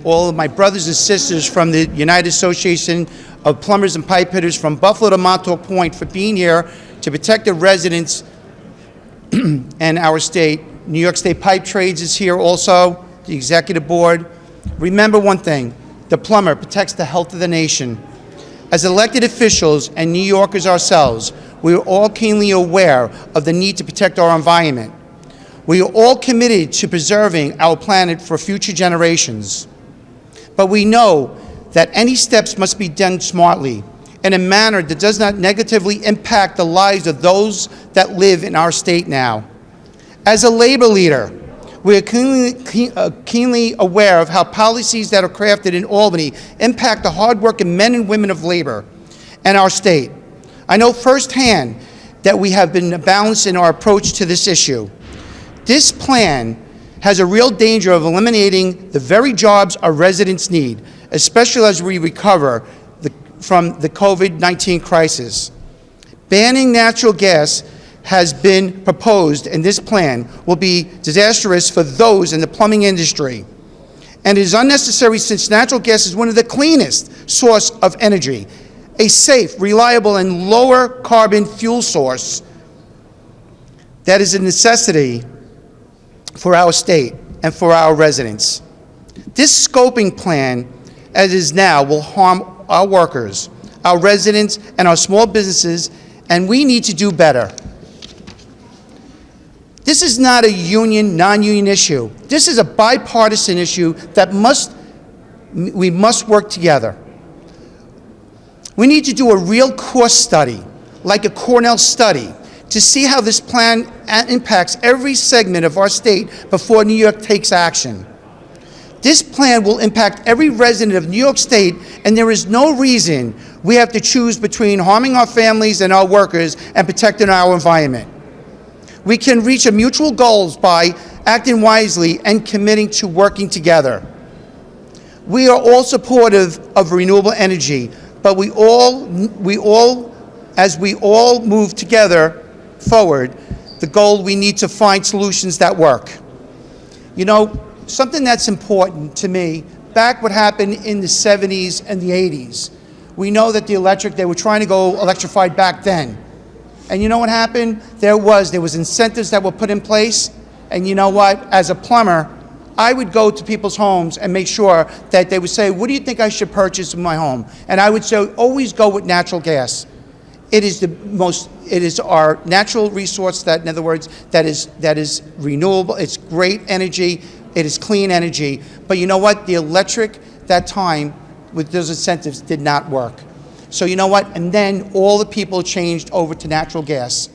all of my brothers and sisters from the United Association of Plumbers and Pipe Fitters from Buffalo to Montauk Point for being here to protect the residents and our state. New York State Pipe Trades is here also, the executive board. Remember one thing, the plumber protects the health of the nation. As elected officials and New Yorkers ourselves, we are all keenly aware of the need to protect our environment. We are all committed to preserving our planet for future generations. But we know that any steps must be done smartly, in a manner that does not negatively impact the lives of those that live in our state now. As a labor leader, we are keenly aware of how policies that are crafted in Albany impact the hardworking men and women of labor and our state. I know firsthand that we have been balanced in our approach to this issue. This plan has a real danger of eliminating the very jobs our residents need, especially as we recover from the COVID-19 crisis. Banning natural gas has been proposed, and this plan will be disastrous for those in the plumbing industry. And it is unnecessary since natural gas is one of the cleanest source of energy, a safe, reliable, and lower carbon fuel source that is a necessity for our state and for our residents. This scoping plan, as is now, will harm our workers, our residents, and our small businesses, and we need to do better. This is not a union, non-union issue. This is a bipartisan issue that we must work together. We need to do a real cost study, like a Cornell study, to see how this plan impacts every segment of our state before New York takes action. This plan will impact every resident of New York State, and there is no reason we have to choose between harming our families and our workers and protecting our environment. We can reach a mutual goals by acting wisely and committing to working together. We are all supportive of renewable energy, but as we all move together forward, the goal, we need to find solutions that work. You know, something that's important to me, back what happened in the 70s and the 80s, we know that they were trying to go electrified back then. And you know what happened? There was incentives that were put in place, and you know what? As a plumber, I would go to people's homes and make sure that they would say, what do you think I should purchase in my home? And I would say, always go with natural gas. It is our natural resource that, in other words, that is renewable, it's great energy, it is clean energy. But you know what? The electric, that time, with those incentives, did not work. So you know what? And then all the people changed over to natural gas.